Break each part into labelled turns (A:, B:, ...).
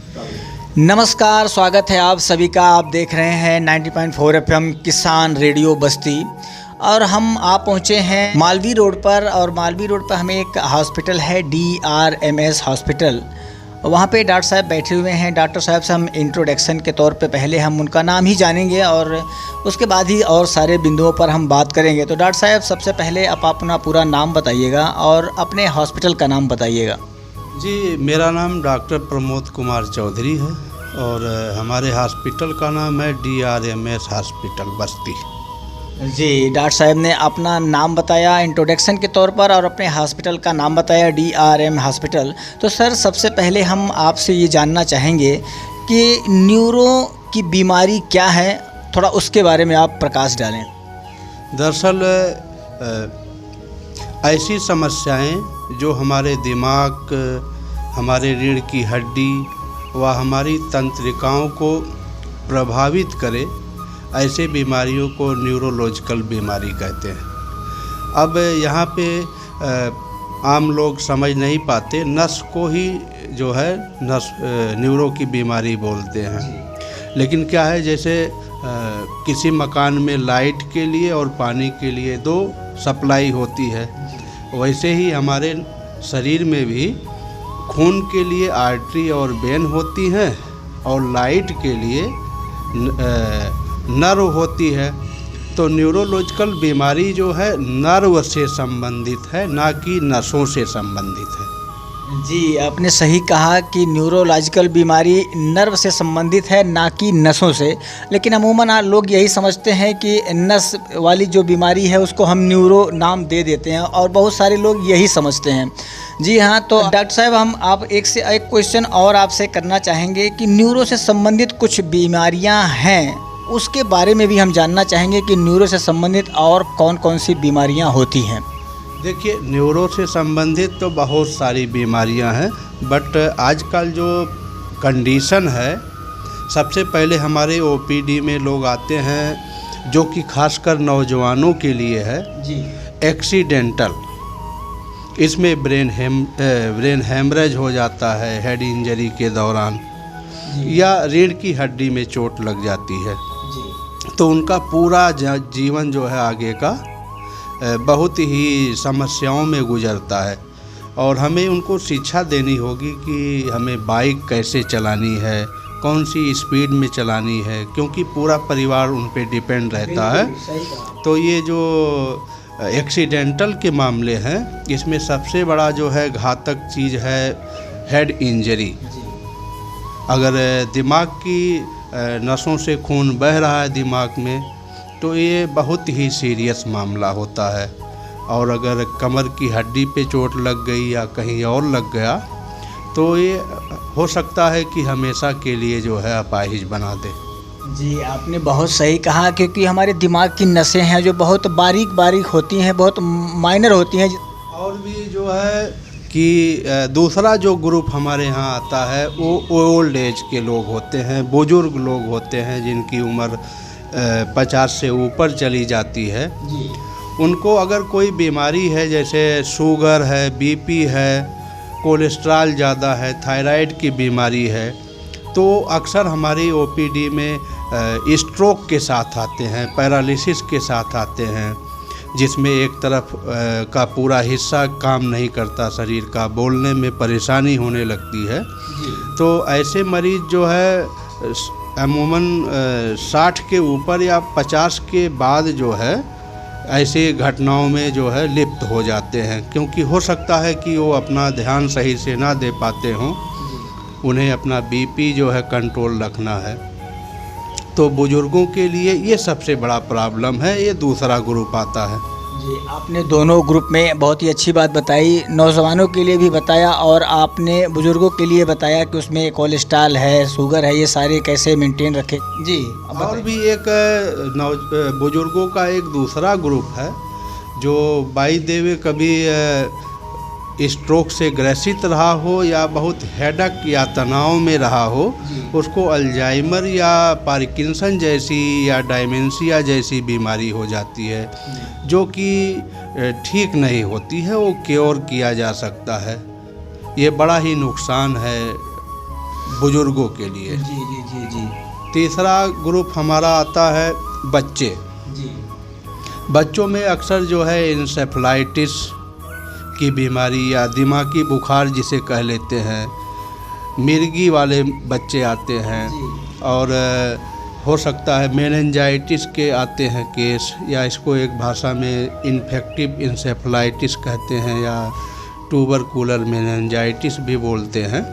A: नमस्कार, स्वागत है आप सभी का। आप देख रहे हैं 90.4 FM किसान रेडियो बस्ती और हम आप पहुंचे हैं मालवी रोड पर। और मालवी रोड पर हमें एक हॉस्पिटल है DRMS हॉस्पिटल, वहाँ पे डॉक्टर साहब बैठे हुए हैं। डॉक्टर साहब से हम इंट्रोडक्शन के तौर पे पहले हम उनका नाम ही जानेंगे और उसके बाद ही और सारे बिंदुओं पर हम बात करेंगे। तो डॉक्टर साहब, सबसे पहले आप अपना पूरा नाम बताइएगा और अपने हॉस्पिटल का नाम बताइएगा।
B: जी, मेरा नाम डॉक्टर प्रमोद कुमार चौधरी है और हमारे हॉस्पिटल का नाम है DRMS हॉस्पिटल बस्ती।
A: जी, डॉक्टर साहब ने अपना नाम बताया इंट्रोडक्शन के तौर पर और अपने हॉस्पिटल का नाम बताया DRM हॉस्पिटल। तो सर, सबसे पहले हम आपसे ये जानना चाहेंगे कि न्यूरो की बीमारी क्या है, थोड़ा उसके बारे में आप प्रकाश डालें।
B: दरअसल ऐसी समस्याएं जो हमारे दिमाग, हमारे रीढ़ की हड्डी व हमारी तंत्रिकाओं को प्रभावित करे, ऐसे बीमारियों को न्यूरोलॉजिकल बीमारी कहते हैं। अब यहाँ पे आम लोग समझ नहीं पाते, नस को ही जो है न्यूरो की बीमारी बोलते हैं। लेकिन क्या है, जैसे किसी मकान में लाइट के लिए और पानी के लिए दो सप्लाई होती है, वैसे ही हमारे शरीर में भी खून के लिए आर्टरी और वेन होती हैं और लाइट के लिए नर्व होती है। तो न्यूरोलॉजिकल बीमारी जो है नर्व से संबंधित है, ना कि नसों से संबंधित है।
A: जी, आपने सही कहा कि न्यूरोलॉजिकल बीमारी नर्व से संबंधित है, ना कि नसों से। लेकिन अमूमन लोग यही समझते हैं कि नस वाली जो बीमारी है उसको हम न्यूरो नाम दे देते हैं और बहुत सारे लोग यही समझते हैं। जी हाँ, तो डॉक्टर साहब, हम आप एक से एक क्वेश्चन और आपसे करना चाहेंगे कि न्यूरो से संबंधित कुछ बीमारियां हैं, उसके बारे में भी हम जानना चाहेंगे कि न्यूरो से संबंधित और कौन कौन सी बीमारियां होती हैं।
B: देखिए, न्यूरो से संबंधित तो बहुत सारी बीमारियां हैं, बट आजकल जो कंडीशन है, सबसे पहले हमारे OPD में लोग आते हैं जो कि खासकर नौजवानों के लिए है जी, एक्सीडेंटल। इसमें ब्रेन हेमरेज हो जाता है हेड इंजरी के दौरान, या रीढ़ की हड्डी में चोट लग जाती है जी। तो उनका पूरा जीवन जो है आगे का बहुत ही समस्याओं में गुजरता है और हमें उनको शिक्षा देनी होगी कि हमें बाइक कैसे चलानी है, कौन सी स्पीड में चलानी है, क्योंकि पूरा परिवार उन पे डिपेंड रहता है। तो ये जो एक्सीडेंटल के मामले हैं, इसमें सबसे बड़ा जो है घातक चीज़ है हेड इंजरी। अगर दिमाग की नसों से खून बह रहा है दिमाग में, तो ये बहुत ही सीरियस मामला होता है। और अगर कमर की हड्डी पे चोट लग गई या कहीं और लग गया, तो ये हो सकता है कि हमेशा के लिए जो है अपाहिज बना दे।
A: जी, आपने बहुत सही कहा, क्योंकि हमारे दिमाग की नसें हैं जो बहुत बारीक बारीक होती हैं, बहुत माइनर होती हैं।
B: और भी जो है कि दूसरा जो ग्रुप हमारे यहाँ आता है वो ओल्ड एज के लोग होते हैं, बुजुर्ग लोग होते हैं जिनकी उम्र 50 से ऊपर चली जाती है जी। उनको अगर कोई बीमारी है, जैसे शुगर है, BP है, कोलेस्ट्रॉल ज़्यादा है, थायराइड की बीमारी है, तो अक्सर हमारी OPD में स्ट्रोक के साथ आते हैं, पैरालिसिस के साथ आते हैं, जिसमें एक तरफ का पूरा हिस्सा काम नहीं करता शरीर का, बोलने में परेशानी होने लगती है जी। तो ऐसे मरीज़ जो है अमूमन 60 के ऊपर या 50 के बाद जो है ऐसे घटनाओं में जो है लिप्त हो जाते हैं, क्योंकि हो सकता है कि वो अपना ध्यान सही से ना दे पाते हों, उन्हें अपना BP जो है कंट्रोल रखना है। तो बुजुर्गों के लिए ये सबसे बड़ा प्रॉब्लम है, ये दूसरा ग्रुप आता है
A: जी। आपने दोनों ग्रुप में बहुत ही अच्छी बात बताई, नौजवानों के लिए भी बताया और आपने बुजुर्गों के लिए बताया कि उसमें कोलेस्ट्रॉल है, शुगर है, ये सारे कैसे मेंटेन रखें जी।
B: और भी एक बुजुर्गों का एक दूसरा ग्रुप है जो बाई देवे कभी स्ट्रोक से ग्रसित रहा हो या बहुत हेडक या तनाव में रहा हो, उसको अल्जाइमर या पार्किंसन जैसी या डायमेंशिया जैसी बीमारी हो जाती है, जो कि ठीक नहीं होती है, वो क्योर किया जा सकता है। ये बड़ा ही नुकसान है बुजुर्गों के लिए।
A: जी जी जी जी
B: तीसरा ग्रुप हमारा आता है बच्चे।
A: जी
B: बच्चों में अक्सर जो है इंसेफ्लाइटिस की बीमारी या दिमागी बुखार जिसे कह लेते हैं, मिर्गी वाले बच्चे आते हैं, और हो सकता है मेनिंजाइटिस के आते हैं केस, या इसको एक भाषा में इन्फेक्टिव इंसेफ्लाइटिस कहते हैं या ट्यूबरकुलर मेनिंजाइटिस भी बोलते हैं।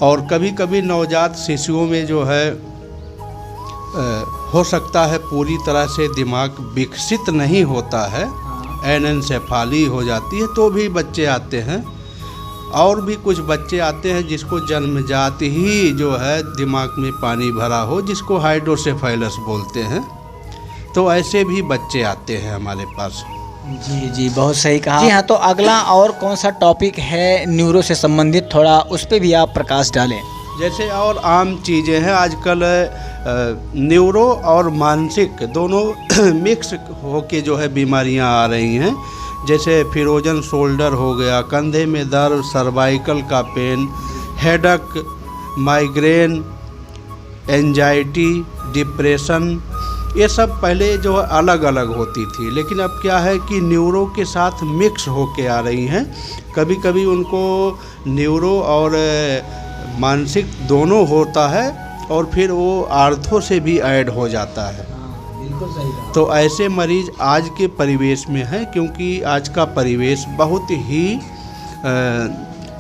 B: और कभी कभी नवजात शिशुओं में जो है हो सकता है पूरी तरह से दिमाग विकसित नहीं होता है, एनेंसेफाली हो जाती है, तो भी बच्चे आते हैं। और भी कुछ बच्चे आते हैं जिसको जन्मजात ही जो है दिमाग में पानी भरा हो, जिसको हाइड्रोसेफेलस बोलते हैं, तो ऐसे भी बच्चे आते हैं हमारे पास।
A: जी जी बहुत सही कहा। जी हाँ, तो अगला और कौन सा टॉपिक है न्यूरो से संबंधित, थोड़ा उस पर भी आप प्रकाश डालें।
B: जैसे और आम चीज़ें हैं आजकल, न्यूरो और मानसिक दोनों मिक्स होके जो है बीमारियां आ रही हैं। जैसे फिरोजन शोल्डर हो गया, कंधे में दर्द, सर्वाइकल का pain, headache, migraine, anxiety, depression, ये सब पहले जो है अलग अलग होती थी, लेकिन अब क्या है कि न्यूरो के साथ मिक्स होके आ रही हैं। कभी कभी उनको न्यूरो और मानसिक दोनों होता है, और फिर वो आर्थो से भी ऐड हो जाता है।
A: बिल्कुल सही कहा।
B: तो ऐसे मरीज आज के परिवेश में हैं, क्योंकि आज का परिवेश बहुत ही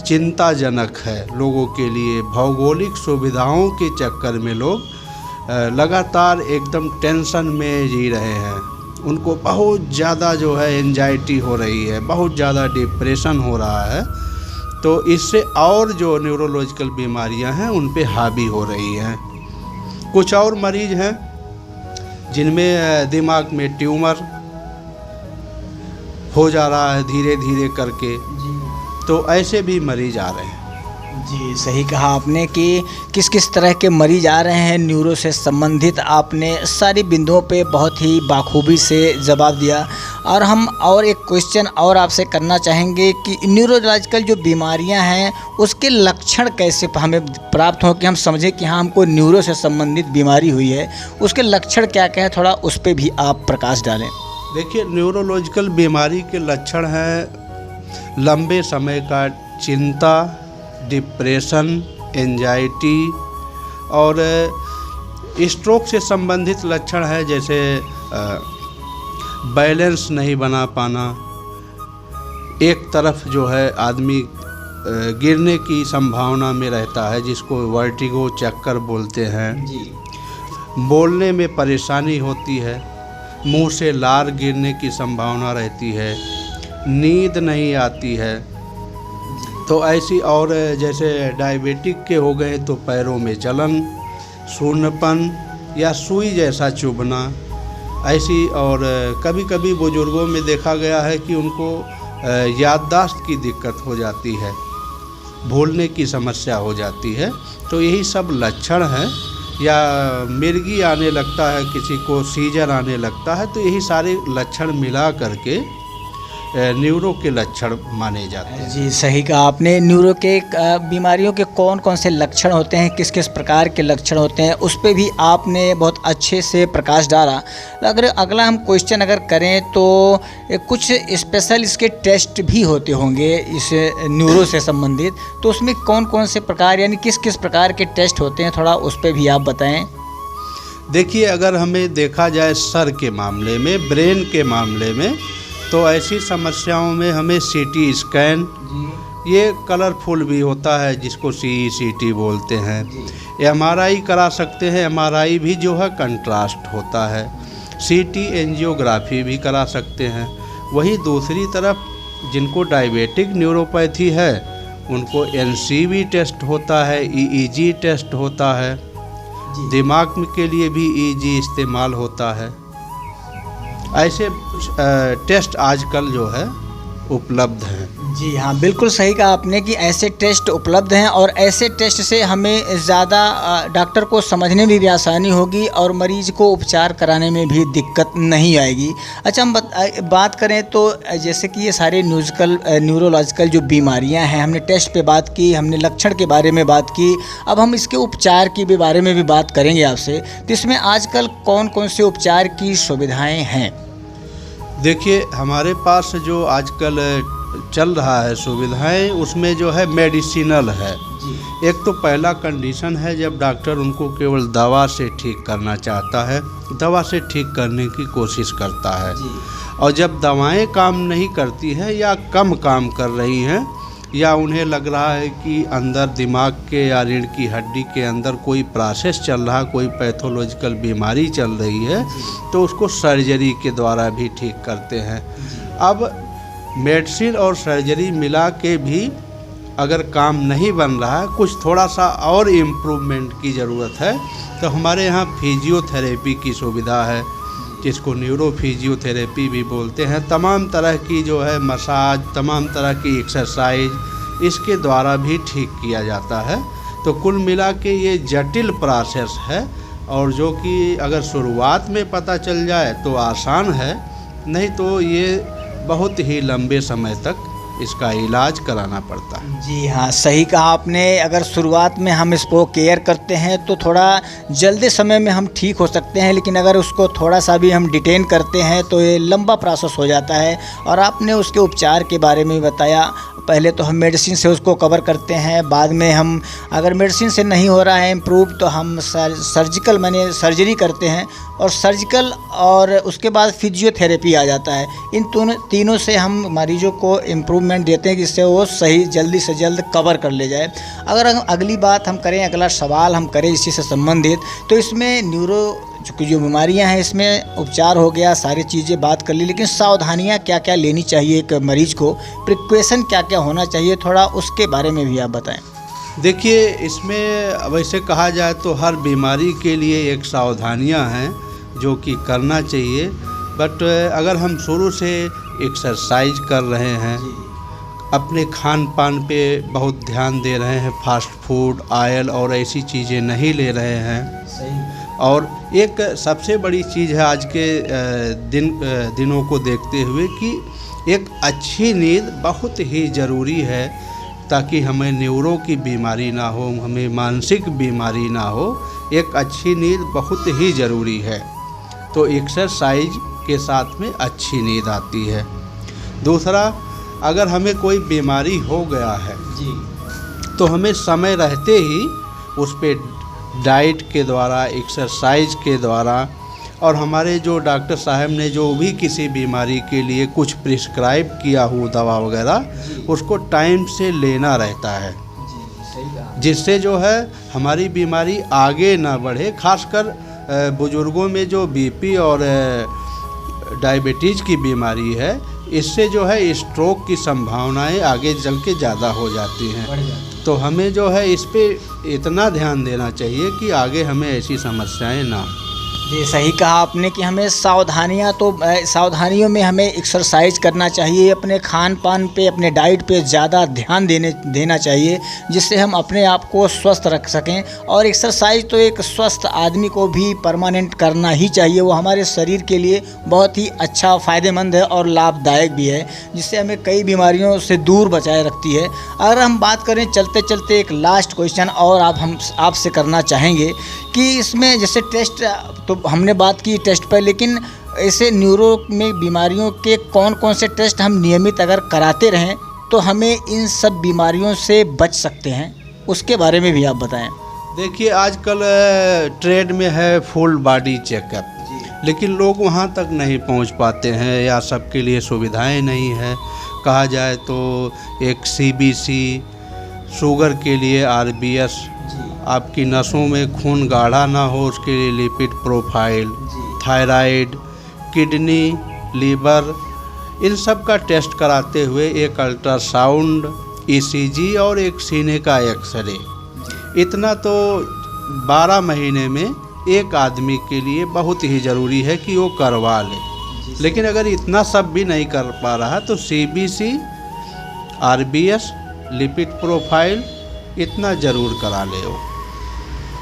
B: चिंताजनक है लोगों के लिए। भौगोलिक सुविधाओं के चक्कर में लोग लगातार एकदम टेंशन में जी रहे हैं। उनको बहुत ज़्यादा जो है एंजाइटी हो रही है, बहुत ज़्यादा डिप्रेशन हो रहा है, तो इससे और जो न्यूरोलॉजिकल बीमारियां हैं उन पे हावी हो रही हैं। कुछ और मरीज हैं जिनमें दिमाग में ट्यूमर हो जा रहा है धीरे धीरे करके, तो ऐसे भी मरीज आ रहे हैं।
A: जी सही कहा आपने कि किस किस तरह के मरीज आ रहे हैं न्यूरो से संबंधित। आपने सारी बिंदुओं पे बहुत ही बाखूबी से जवाब दिया। और हम और एक क्वेश्चन और आपसे करना चाहेंगे कि न्यूरोलॉजिकल जो बीमारियां हैं उसके लक्षण कैसे हमें प्राप्त हों कि हम समझें कि हाँ हमको न्यूरो से संबंधित बीमारी हुई है, उसके लक्षण क्या क्या है, थोड़ा उस पर भी आप प्रकाश डालें।
B: देखिए, न्यूरोलॉजिकल बीमारी के लक्षण हैं लंबे समय का चिंता, डिप्रेशन, एंजाइटी, और स्ट्रोक से संबंधित लक्षण है जैसे बैलेंस नहीं बना पाना, एक तरफ जो है आदमी गिरने की संभावना में रहता है जिसको वर्टिगो, चक्कर बोलते हैं
A: जी।
B: बोलने में परेशानी होती है, मुंह से लार गिरने की संभावना रहती है, नींद नहीं आती है। तो ऐसी, और जैसे डायबिटिक के हो गए तो पैरों में जलन, सून्नपन या सुई जैसा चुभना ऐसी। और कभी कभी बुजुर्गों में देखा गया है कि उनको याददाश्त की दिक्कत हो जाती है, भूलने की समस्या हो जाती है। तो यही सब लक्षण हैं। या मिर्गी आने लगता है, किसी को सीजर आने लगता है, तो यही सारे लक्षण मिला करके न्यूरो के लक्षण माने जाते हैं।
A: जी सही कहा आपने। न्यूरो के बीमारियों के कौन कौन से लक्षण होते हैं, किस किस प्रकार के लक्षण होते हैं, उस पे भी आपने बहुत अच्छे से प्रकाश डाला। अगर अगला हम क्वेश्चन अगर करें तो कुछ स्पेशल इसके टेस्ट भी होते होंगे इस न्यूरो से संबंधित, तो उसमें कौन कौन से प्रकार यानी किस किस प्रकार के टेस्ट होते हैं, थोड़ा उस पर भी आप बताएँ।
B: देखिए, अगर हमें देखा जाए सर के मामले में, ब्रेन के मामले में, तो ऐसी समस्याओं में हमें सीटी स्कैन, ये कलरफुल भी होता है जिसको CECT बोलते हैं, MRI करा सकते हैं। MRI भी जो है कंट्रास्ट होता है। CT एंजियोग्राफी भी करा सकते हैं। वहीं दूसरी तरफ जिनको डायबिटिक न्यूरोपैथी है उनको NCV टेस्ट होता है, EEG टेस्ट होता है, दिमाग के लिए भी EEG इस्तेमाल होता है। ऐसे टेस्ट आजकल जो है उपलब्ध हैं।
A: जी हाँ, बिल्कुल सही कहा आपने कि ऐसे टेस्ट उपलब्ध हैं और ऐसे टेस्ट से हमें ज़्यादा डॉक्टर को समझने में भी आसानी होगी और मरीज़ को उपचार कराने में भी दिक्कत नहीं आएगी। अच्छा, हम बात करें तो जैसे कि ये सारे न्यूरोलॉजिकल जो बीमारियां हैं, हमने टेस्ट पे बात की, हमने लक्षण के बारे में बात की, अब हम इसके उपचार की भी बारे में भी बात करेंगे आपसे। तो इसमें आजकल कौन कौन से उपचार की सुविधाएँ हैं?
B: देखिए, हमारे पास जो आजकल चल रहा है सुविधाएं, उसमें जो है मेडिसिनल है। एक तो पहला कंडीशन है जब डॉक्टर उनको केवल दवा से ठीक करना चाहता है, दवा से ठीक करने की कोशिश करता है। और जब दवाएं काम नहीं करती हैं या कम काम कर रही हैं, या उन्हें लग रहा है कि अंदर दिमाग के या रीढ़ की हड्डी के अंदर कोई प्रोसेस चल रहा, कोई पैथोलॉजिकल बीमारी चल रही है, तो उसको सर्जरी के द्वारा भी ठीक करते हैं। अब मेडिसिन और सर्जरी मिला के भी अगर काम नहीं बन रहा है, कुछ थोड़ा सा और इम्प्रूवमेंट की ज़रूरत है, तो हमारे यहाँ फिजियोथेरेपी की सुविधा है, जिसको न्यूरो फिजियोथेरेपी भी बोलते हैं। तमाम तरह की जो है मसाज, तमाम तरह की एक्सरसाइज, इसके द्वारा भी ठीक किया जाता है। तो कुल मिला के ये जटिल प्रोसेस है, और जो कि अगर शुरुआत में पता चल जाए तो आसान है, नहीं तो ये बहुत ही लंबे समय तक इसका इलाज कराना पड़ता है।
A: जी हाँ, सही कहा आपने। अगर शुरुआत में हम इसको केयर करते हैं तो थोड़ा जल्दी समय में हम ठीक हो सकते हैं, लेकिन अगर उसको थोड़ा सा भी हम डिटेन करते हैं तो ये लंबा प्रोसेस हो जाता है। और आपने उसके उपचार के बारे में बताया। पहले तो हम मेडिसिन से उसको कवर करते हैं, बाद में हम अगर मेडिसिन से नहीं हो रहा है इम्प्रूव तो हम सर्जरी करते हैं, और सर्जिकल और उसके बाद फिजियोथेरेपी आ जाता है। इन तीनों से हम मरीजों को इम्प्रूवमेंट देते हैं जिससे वो सही जल्दी से जल्द कवर कर ले जाए। अगर हम अगली बात हम करें, अगला सवाल हम करें इसी से संबंधित, तो इसमें जो बीमारियां हैं इसमें उपचार हो गया, सारी चीज़ें बात कर ली, लेकिन सावधानियां क्या क्या लेनी चाहिए एक मरीज को, प्रिकॉशन क्या क्या होना चाहिए, थोड़ा उसके बारे में भी आप बताएं।
B: देखिए, इसमें वैसे कहा जाए तो हर बीमारी के लिए एक सावधानियां हैं जो कि करना चाहिए। बट अगर हम शुरू से एक्सरसाइज कर रहे हैं, अपने खान पान पे बहुत ध्यान दे रहे हैं, फास्ट फूड, ऑयल और ऐसी चीज़ें नहीं ले रहे हैं, और एक सबसे बड़ी चीज़ है आज के दिनों को देखते हुए कि एक अच्छी नींद बहुत ही ज़रूरी है, ताकि हमें न्यूरो की बीमारी ना हो, हमें मानसिक बीमारी ना हो। एक अच्छी नींद बहुत ही ज़रूरी है। तो एक्सरसाइज के साथ में अच्छी नींद आती है। दूसरा, अगर हमें कोई बीमारी हो गया है तो हमें समय रहते ही उस पर डाइट के द्वारा, एक्सरसाइज के द्वारा, और हमारे जो डॉक्टर साहब ने जो भी किसी बीमारी के लिए कुछ प्रिस्क्राइब किया हो दवा वगैरह, उसको टाइम से लेना रहता है, जिससे जो है हमारी बीमारी आगे ना बढ़े। खासकर बुज़ुर्गों में जो बीपी और डायबिटीज़ की बीमारी है, इससे जो है स्ट्रोक की संभावनाएं आगे चल के ज़्यादा हो जाती हैं। तो हमें जो है इस पे इतना ध्यान देना चाहिए कि आगे हमें ऐसी समस्याएं ना।
A: ये सही कहा आपने कि हमें सावधानियों में हमें एक्सरसाइज करना चाहिए, अपने खान पान पे, अपने डाइट पे ज़्यादा ध्यान देना चाहिए, जिससे हम अपने आप को स्वस्थ रख सकें। और एक्सरसाइज तो एक स्वस्थ आदमी को भी परमानेंट करना ही चाहिए, वो हमारे शरीर के लिए बहुत ही अच्छा, फ़ायदेमंद है और लाभदायक भी है, जिससे हमें कई बीमारियों से दूर बचाए रखती है। अगर हम बात करें चलते चलते, एक लास्ट क्वेश्चन और हम आपसे करना चाहेंगे कि इसमें जैसे टेस्ट तो हमने बात की टेस्ट पर, लेकिन ऐसे न्यूरो में बीमारियों के कौन कौन से टेस्ट हम नियमित अगर कराते रहें तो हमें इन सब बीमारियों से बच सकते हैं, उसके बारे में भी आप बताएं।
B: देखिए, आजकल ट्रेंड में है फुल बॉडी चेकअप, लेकिन लोग वहाँ तक नहीं पहुँच पाते हैं या सबके लिए सुविधाएं नहीं है। कहा जाए तो एक CBC, शुगर के लिए RBS, आपकी नसों में खून गाढ़ा ना हो उसके लिए lipid profile, thyroid, kidney, liver, इन सब का टेस्ट कराते हुए एक अल्ट्रासाउंड, ECG और एक सीने का एक्सरे, इतना तो 12 महीने में एक आदमी के लिए बहुत ही ज़रूरी है कि वो करवा ले। लेकिन अगर इतना सब भी नहीं कर पा रहा तो CBC RBS, लिपिड प्रोफाइल इतना ज़रूर करा ले हो।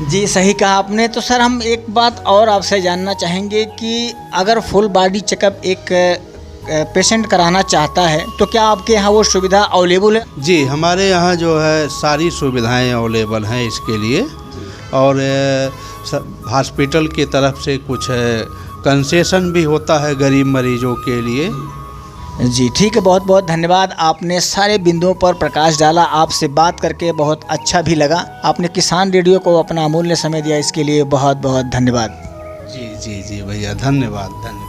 A: जी सही कहा आपने। तो सर हम एक बात और आपसे जानना चाहेंगे कि अगर फुल बॉडी चेकअप एक पेशेंट कराना चाहता है तो क्या आपके यहाँ वो सुविधा अवेलेबल है?
B: जी, हमारे यहाँ जो है सारी सुविधाएं अवेलेबल हैं इसके लिए, और हॉस्पिटल की तरफ से कुछ कंसेशन भी होता है गरीब मरीजों के लिए।
A: जी ठीक है, बहुत बहुत धन्यवाद। आपने सारे बिंदुओं पर प्रकाश डाला, आपसे बात करके बहुत अच्छा भी लगा। आपने किसान रेडियो को अपना अमूल्य समय दिया, इसके लिए बहुत बहुत धन्यवाद।
B: जी जी जी भैया, धन्यवाद धन्यवाद।